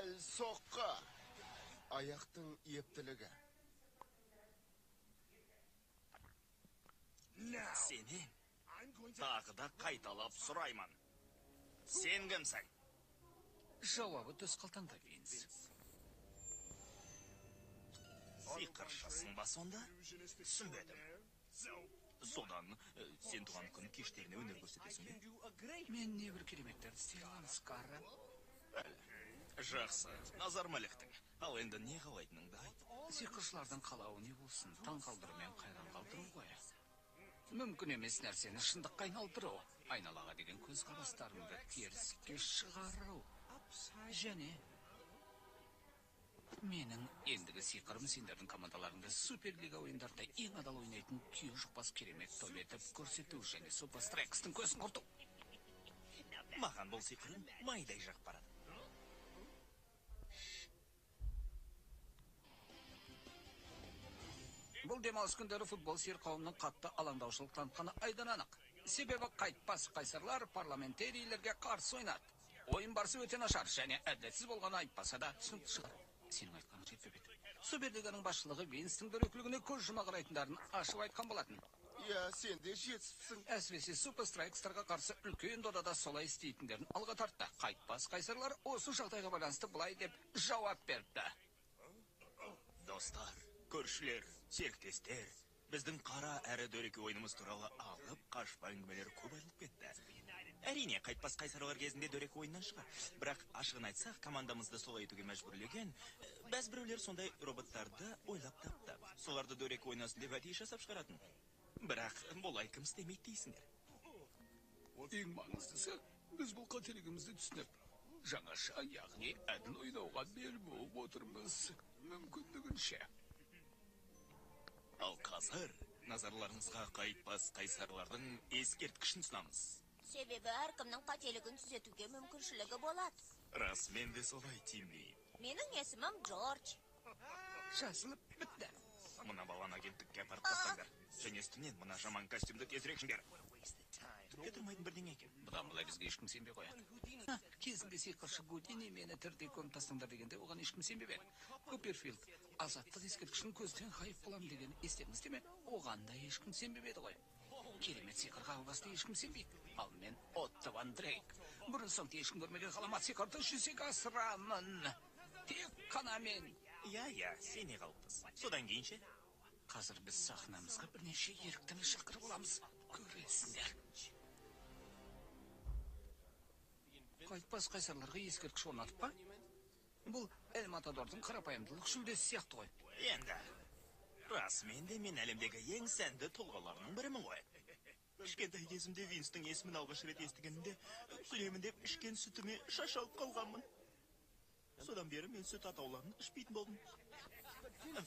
Дәл соққы. Аяқтың ептілігі. Сенен тағы да қайталап сұраймын. Сен кімсің? Жауабы төс қалтаңда, Винс. Сиқыршысың ба сонда? Түсінбедім. Содан сен туған күн кештеріне өнер көрсетесің бе? Мен не бір кереметтерді істей аламыз, Кара. Жақсы, назар мәліктің. Ал енді не қалайтыныңды айт. Сиқыршылардың қалауы не болсын, таң қалдыру мен қайран қалдыру ғой. Мүмкін емес нәрсені шындыққа айналдыру, айналаға деген көзқарастарыңды теріске шығару. Және менің ендігі сиқырым сендердің командаларыңды Суперлига ойындарда ең адал ойнайтын түйе жұқпас керемет топ етіп көрсету және Суперстрайкстың көзін құрту. Маған бұл сиқырым майдай жақ барады. Бұл демалыс күндері футбол сүйер қауымның қатты алаңдаушылық танытқаны айдан анық. Себебі қайтпас қайсарлар парламентарийлерге қарсы ойнады. Ойын барысы өте нашар және әділетсіз болғаны айтпаса да түсінікті шығар. Сенің айтқаның жетпеп еді. Суперлиганың басшылығы Винстің дөрекілігіне көз жұма қарайтындарын ашып айтқан болатын. Я, сен де жетістісің. Әсіресе Суперстрайкстарға қарсы үлкен додада солай істейтіндерін алға тартты. Қайтпас қайсарлар осы жағдайға байланысты былай деп жауап берді. Достар, көршілер, серіктестер, біздің қара әрі дөрекі ойынымыз туралы алып қашпа әңгімелер көп айтылып кетті. Әрине, қайтпас қайсарлар кезінде дөрекі ойыннан шығар. Бірақ ашығын айтсақ, командамызды солай етуге мәжбүрлеген, бәз біреулер сондай роботтарды ойлап тапты. Соларды дөрекі ойнасын деп әдейі жасап шығаратын. Бірақ болай кім істемейді дейсіңдер. Ең маңыздысы, біз бұл қателігімізді түсініп, жаңаша, яғни әділ ойнауға бел буып отырмыз. Мүмкіндігінше. Ал қазір назарларыңызға қайтпас қайсарлардың ескерткішін ұсынамыз. Себебі әркімнің қателігін түзетуге мүмкіншілігі болады. Рас, мен де солай, Тимми. Менің есімім Джордж. Жазылып бітті. Мұна баланы агенттікке апарып тастаңдар. Және үстінен мұна жаман костюмді тезірек жіңдер. Түпке тұрмайтын бірдеңе екен. Бұдан былай бізге ешкім сенбей қояды. Кезінде сиқыршы Гудини мені тірідей көміп тастаңдар дегенде оған ешкім сенбеп еді. Куперфилд азаттық ескерткішін көзден ғайып қыламын деген естеңізде ме? Оған да ешкім сенбеп еді ғой. Керемет сиқырға албасты ешкім сенбейді. Ал мен Отто Ван Дрейк. Бұрын соңды ешкім көрмеген ғаламат сиқырды жүзеге асырамын. Тек қана мен. Я, сен не қалыптыз. Содан кейінше? Қазір біз сахнамызға бірнеше еріктіні шақырып аламыз. Көресіңдер. Қайтпас қайсарларға ескерткіш орнатып па? Бұл Эль Матадордың қарапайымдылық жүлдесі сияқты ғой. Енді, расымен де мен әлемдегі ең сәнді тұлғаларының бірімін ғой. Кішкентай кезімде Винстің есімін алғаш рет естігенімде, сүлемін деп ішкен сүтіме шашалып қалғанмын. Содан бері мен сүт атауларын ішпейтін болдым.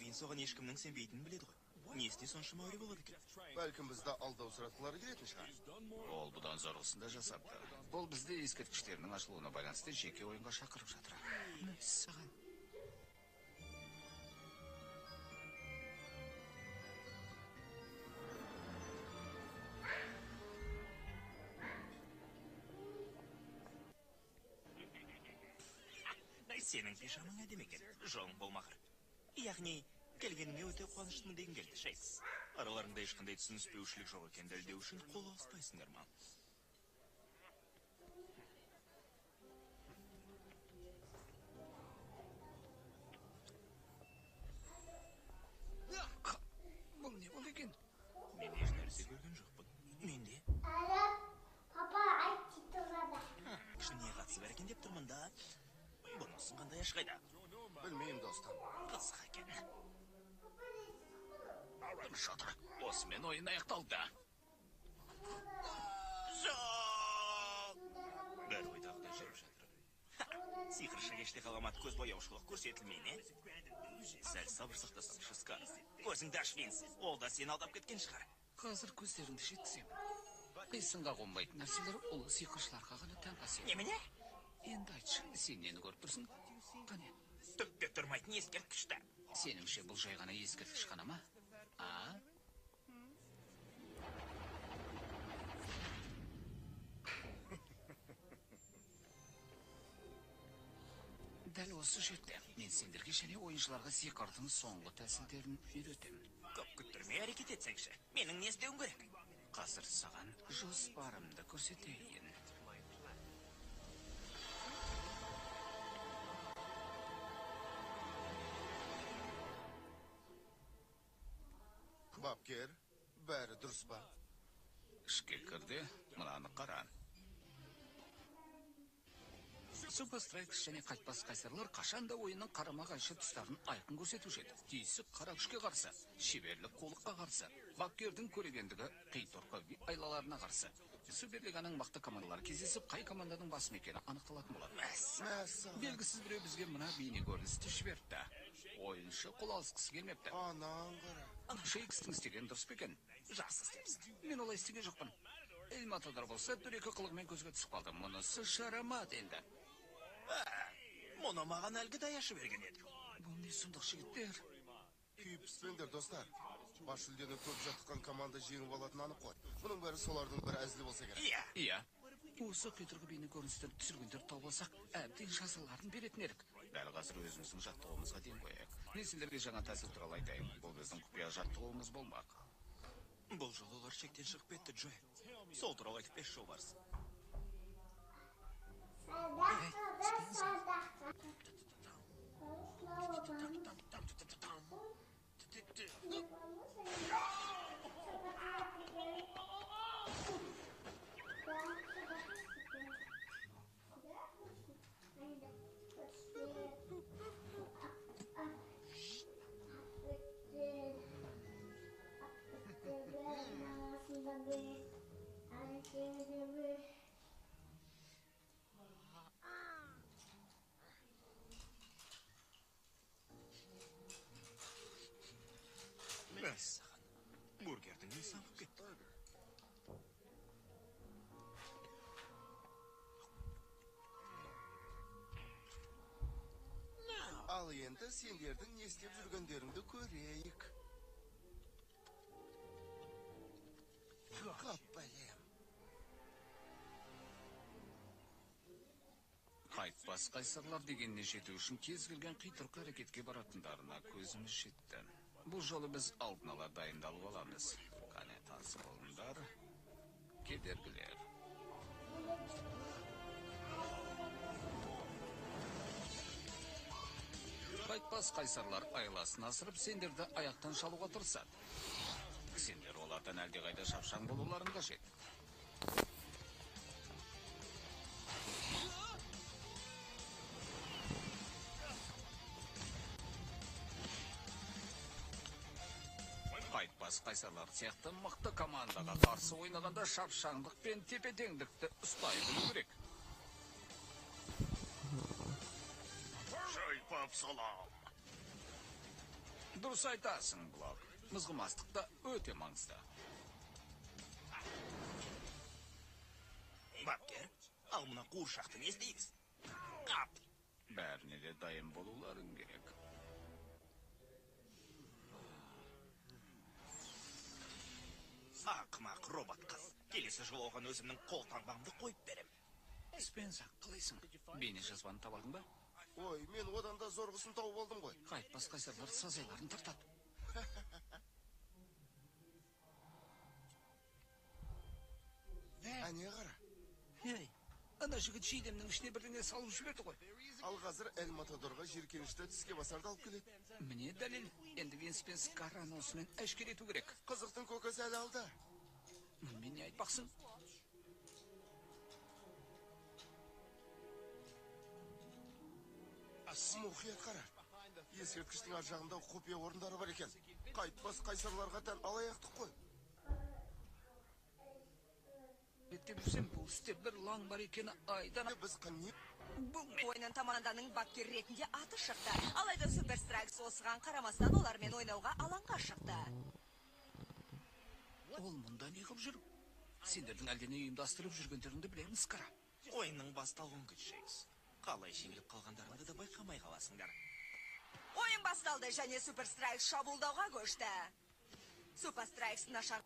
Винс оған ешкімнің сенбейтінін біледі ғой. Несіне соншама әуре болады екен? Бәлкім бізді алдау сұратқылары келетін шығар. Ол бұдан зорғысын да жасапты. Бұл бізде ескерткіштерінің ашылуына байланысты жеке ойынға шақырып жатыр. Саған. Сенің пижамың әдемі екен, жоң болмағыр. Яғни, келгеніңе өте қуаныштымын деген келді, Шейкс. Араларыңда ешқандай түсініспеушілік жоқ екен дәлдеу үшін қол алыспайсыңдар ма? Бұл не бол екен? Мен еш нәрсе көрген жоқпын. Мен де. Папа, айтты тұрады. Шынне қатысы бар екен деп тұрмын да. Бұнысын қандай ашқайда? Білмеймін, достым. Қызық екен. Жатыр, осымен ойын аяқталды. Жоқ! Бәрі ойдағыда жүріп жатыр. Сиқыршы кеште ғаламат көз бояушылық көрсетілмейне. Сәл сабыр сақтасаңшы, Скар. Көзіңді аш, Винс. Ол да сені алдап кеткен шығар. Қазір көздеріңді жеткізем. Қисынға қонбайтын нәрселер ұлы сиқыршыларға ғана тән қасиет. Немене? Енді айтшы, сен нені көріп тұрсың? Қане? Түкке тұрмайтын ескерткішті. Сеніңше бұл жай ғана ескерткіш қана ма? А? Дәл осы жерде. Мен сендерге және ойыншыларға сиқырдың соңғы тәсілдерін үйретемін. Көп күттірмей әрекет етсеңші. Менің не істеуім керек? Қазір саған жоспарымды көрсетейін. Бапкер, бәрі дұрыс па? Ішке кірді, мынаны қара. Суперстрайкс және қайтпас қайсарлар қашанда ойынның қарама-қайшы тұстарын айқын көрсетуші еді. Түйісіп қара күшке қарсы, шеберлік қолыққа қарсы, бапкердің көрегендігі қиторқа айлаларына қарсы. Суперлиганың мықты командалары кездесіп, қай команданың басым екені анықталатын болады. Мәссаған. Белгісіз біреу бізге мына бейне көріністі жіберді. Ойыншы қол алысқысы келмепті. Анан қара. Шейкстің істеген дұрыс па екен? Жақсы істепсің. Мен олай істеген жоқпын. Эльматадар болса, дөрекі қылығымен көзге түсіп қалды. Мұнысы шарамат енді. Мұны маған әлгі даяшы берген еді. Бұл не сұмдық жігіттер? Күйіп піспеңдер, достар. Бас жүлдені көп жаттыққан команда жеңіп алатын анық қой. Бұның бәрі солардың бір әзілі болса керек. Иә. Иә. Осы қитырғы бейне көріністер түсіргендер тауып алсақ, әбден жазыларын беретін едік. Дәл қазір өзіміздің жаттығуымызға ден қояйық. Мен сендерге жаңа тәсіл туралы айтайын. Бұл біздің құпия жаттығуымыз болмақ. Бұл жолы олар шектен шығып кетті, Джой. Сол туралы айтып берші жолбарыс. Мәссаған. Бургердің не саңып кетті? Ал енді сендердің не істеп жүргендеріңді көрейік. Қап бәлем. Қайтпас қайсарлар дегеніне жету үшін кез келген қитұрқы әрекетке баратындарына көзіміз жетті. Бұл жолы біз алдын ала дайындалып аламыз. Қане тас болыңдар, кедергілер. Қайтпас қайсарлар айласын асырып, сендерді аяқтан шалуға тырысады. Сендер олардан әлдеқайда шапшаң болуларың қажет. Қайтпас қайсарлар сияқты мықты командаға қарсы ойнағанда шапшаңдық пен тепе-теңдікті ұстай білу керек. Шайпап салам. Дұрыс айтасың, Блок. Мызғымастық та өте маңызды. Бапкер, ал мұна қуыршақты не істейміз? Қап! Бәріне де дайын болуларың керек. Ақымақ робот қыз. Келесі жыл оған өзімнің қол таңбамды қойып берем. Спенсер, қалайсың? Бейне жазбаны табалдың ба? Ой, мен одан да зорғысын тауып алдым ғой. Қайтпас қайсарлар сазайларын тартады. Әне қара. Ей, ана жігіт жейдемнің ішіне бірдеңе салып жіберді ғой. Ал қазір Эль-Матадорға жиркенішті тіске басарды алып келеді. Міне дәлел. Ендіген Спенс анонсымен әшкер ету керек. Қызықтың көкесі әлі алда. Мен не айтпақсың? Мұқият қара. Ескерткіштің ар жағында құпия орындары бар екен. Қайтпас қайсарларға тән алаяқтық қой. Беттеп жүрсем, бұл істе бір лаң бар екені айдан... Біз қанне... Ойынын тамамданың бапкер ретінде аты шықты. Алайда Суперстрайкс осыған қарамастан олармен ойнауға алаңға шықты. Ол мұнда не қып жүр? Сендердің әлдене ұйымдастырып жүргендеріңді білеміз, қара. Ойынның басталуын күтшейіз. Қалай жеңіліп қалғандарыңды да байқамай қаласыңдар. Ойын басталды және Суперстрайкс шабуылдауға көшті. Суперстрайкс нашар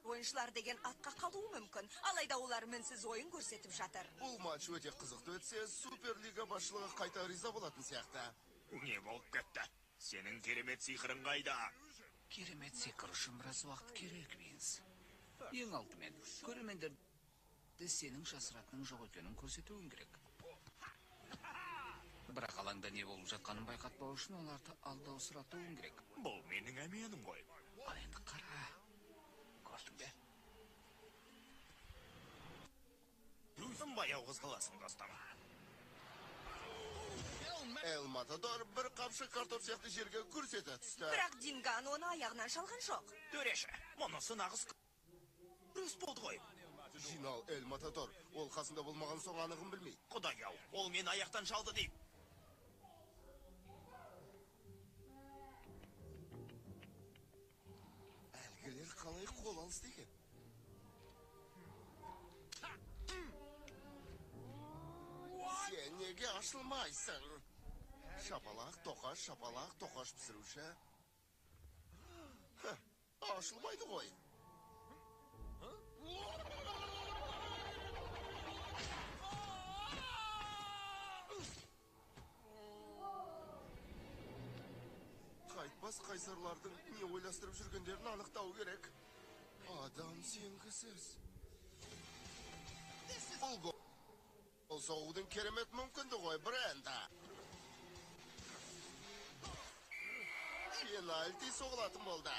ойыншылар деген атқа қалуы мүмкін. Алайда олар мінсіз ойын көрсетіп жатыр. Бұл матч өте қызықты өтсе, Суперлига басшылығы қайта риза болатын сияқты. Не болып кетті? Сенің керемет сиқырың қайда? Керемет сиқыр үшін біраз уақыт керек, Винс. Ең алдымен, көрермендерді сенің жасыратының жоқ екенін көрсетуің керек. Бірақ алаңда не болып жатқанын байқатпау үшін оларды алдаусыратуың керек. Бұл менің әменім ғой. Ал енді қара. Көрдің бе? Баяу қызғаласың, достым. El Matador бір қапшы картоп сияқты жерге көрсете түсті. Бірақ Динган оны аяғынан шалған жоқ. Төреші, мұнысы нағыз күрес болды ғой. Жинал El Matador, ол қасында болмаған соң анығын білмей. Құдай-ау, ол мен аяқтан шалды дейм. Әлгілер қалай қол алысты екен? Сен неге ашылмайсың? Шапалақ, тоқаш пісіруші. Ашылмайды ғой. Қайтпас қайсарлардың не ойластырып жүргендерін анықтау керек. Адам сенгісіз. Бұл гол соғудың керемет мүмкінді ғой, Бренда. Пенальти соғылатын болды.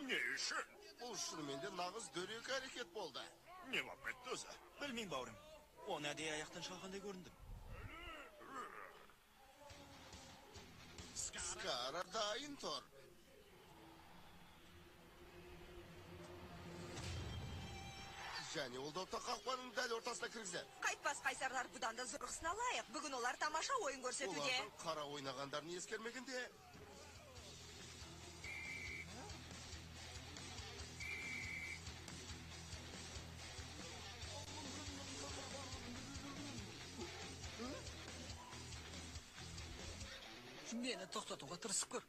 Не үшін? Бұл шынымен де нағыз дөрекі әрекет болды. Не болып кетті өзі? Білмейм, бауырым. Оны әдейі аяқтан шалғандай көріндім. Скара дайын тұр. Және ол допты қақпаның дәл ортасына кіргізді. Қайтпас қайсарлар бұдан да зұрғысына лайық. Бүгін олар тамаша ойын көрсетуде. Олардың қара ойнағандарын ескермегенде. Мені тоқтатуға тырысып көр.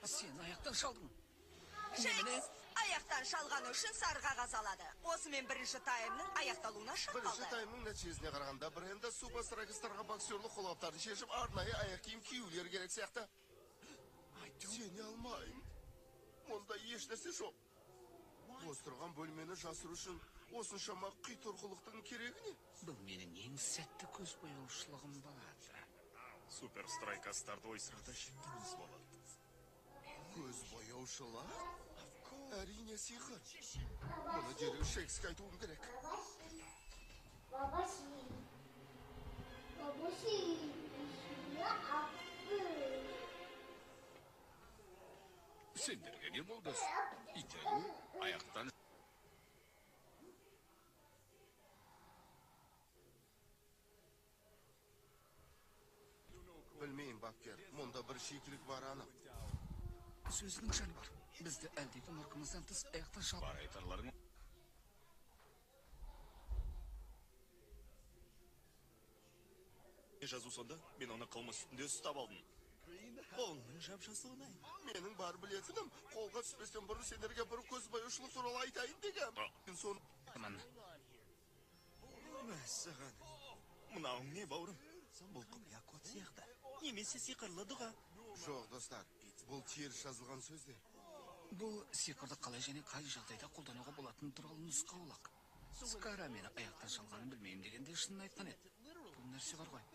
Сен аяқтан шалдың. Шейкс аяқтан шалғаны үшін сары қағаз алады. Осымен бірінші таймның аяқталуына шақ Бірінші қалды. таймның нәтижесіне қарағанда Бренда супер-страйкыстарға боксерлік қолаптарын шешіп, арнайы аяқ киім киюлері керек сияқты. Сене алмайым. Мұнда еш нәрсе жоқ. Бос тұрған бөлмені жасыру үшін осыншама қитұрқылықтың керегі не? Бұл менің ең сәтті көз бояушылығым болады. Супер страйкастарды ойсырата жеңгеніміз болады. Көз бояушылар? Әрине сиқыр. Мұны дереу Шейкске айтуым керек. Сендерге не болды? Иттерің аяқтан... Білмеймін, бапкер. Мұнда бір шикілік бар анық. Сөзінің жаны бар. Бізді әлдегі маркымыздан тыс аяқтан шал... Бар айтарларың. Жазу сонда, мен оны қылмыс үстінде ұстап алдым. Қолының жап-жасылығына. Менің бар білетінім, қолға түспестен бұрын сендерге бір көз бояушылық туралы айтайын деген. Сон... Мәссаған. Мынауың не, бауырым? Бұл құпия код сияқты. Немесе сиқырлы дұға. Жоқ, достар. Бұл теріс жазылған сөздер. Бұл сиқырды қалай және қай жағдайда қолдануға болатын туралы нұсқаулық. Скара мені аяқтан шалғанын білмеймін дегенде шынын айтқан еді. Бұл нәрсе бар ғой.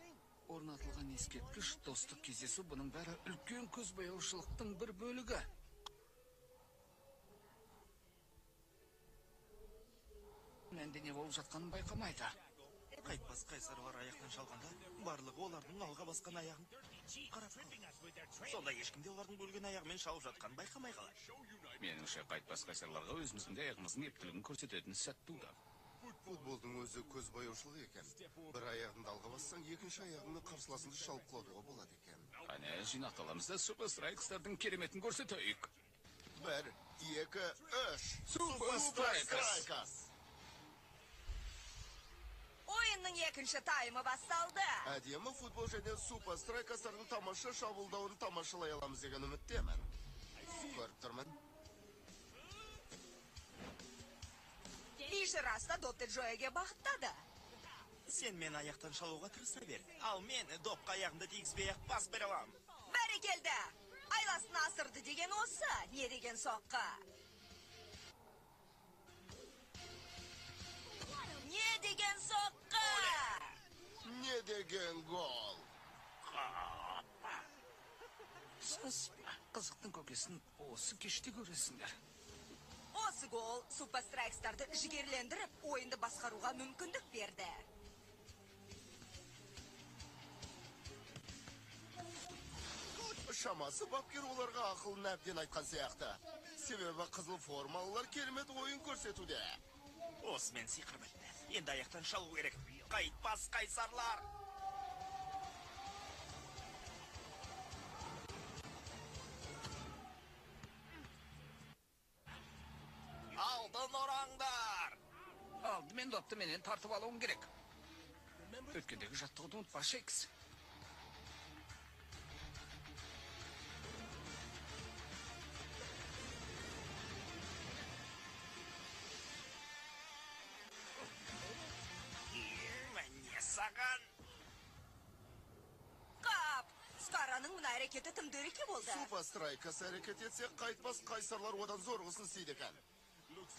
Орнатылған ескерткіш, достық кездесу, бұның бәрі үлкен көз бояушылықтың бір бөлігі. Мәнде не болып жатқанын байқамайды. Қайтпас қайсарлар аяқтан шалғанда, барлығы олардың алға басқан аяғын қарап қалды. Сонда ешкімде олардың бөлген аяғымен шалып жатқан байқамай қалады. Меніңше қайтпас қайсарларға өзіміздің де аяғымыздың ептілігін көрсететін сәт туды. Футболдың өзі көз бояушылық екен. Bir аяғыңды алға бассаң, екінші аяғыңды қарсыласыңды шалып қалуға болады екен. Қане жинақталамыз да Супер Страйкстардың кереметін көрсетейік. 1, 2, 3. Супер Страйкс! Ойын Ойынның екінші таймы басталды. Әдемі футбол және Супер Страйкастардың тамаша шабуылдауын тамашалай аламыз деген үміттемін. Көріп тұрмын. Иші раста допты Джоеге бағыттады. Сен мен аяқтан шалуға тырыса бер. Ал мен допқа аяғымды тигізбей ақ пас бере алам. Бәрекелді. Айласын асырды деген осы. Не деген соққы? Не деген соққы? Не деген гол? Саспа, қызықтың көкесін осы кеште көресіңдер. Осы гол Супер Страйкстарды жігерлендіріп, ойынды басқаруға мүмкіндік берді. Шамасы бапкер оларға ақылын әбден айтқан сияқты. Себебі қызыл формалылар керемет ойын көрсетуде. Осымен сиқыр бітті. Енді аяқтан шалу керек. Қайтпас қайсарлар. Алдын ораңдар. Алдымен допты менен тартып алуым керек. Өткендегі жаттығуды ұмытпа, Шейкс. Мәне саған. Қап! Скараның мұна әрекеті тым дөреке болды. Супер Страйкасы әрекет етсе, қайтпас қайсарлар одан зорғысын сейді екен.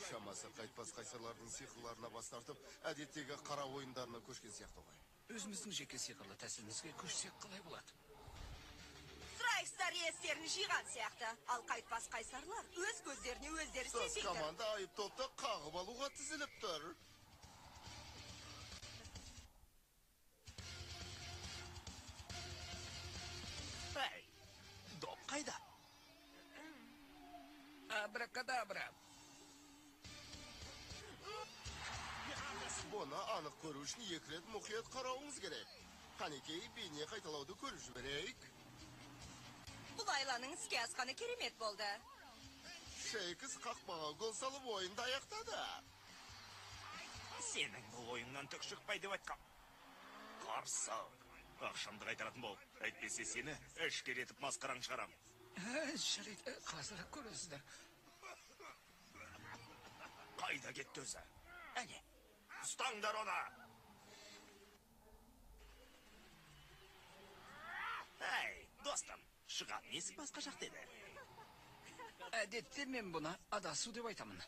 Шамасы қайтпас қайсарлардың сиқырларына бас тартып, әдеттегі қара ойындарына көшкен сияқты ғой. Өзіміздің жеке сиқырлы тәсілімізге көшсек қалай болады? Страйкстар естерін жиған сияқты. Ал қайтпас қайсарлар өз көздеріне өздері Сыз сенбейді. команда айып топты қағып алуға тізіліп тұр. Әй, доп қайда? Абракадабра. Бұны анық көру үшін екі рет мұқият қарауыңыз керек. Қанекей, бейне қайталауды көріп жіберейік. Бұл айланың іске асқаны керемет болды. Шейкс қақпаға гол салып ойынды аяқтады. Сенің бұл ойыннан түк шықпай деп айтқам. Қарсы. Ақшамды қайтаратын бол. Әйтпесе сені әшкер етіп масқараң шығарам. Жарайды, қазір көресіздер. Қайда кетті өзі? Әне, ұстаңдар оны. Әй, достым, шығатын есік басқа жақта еді. Әдетте мен бұны адасу деп айтамын.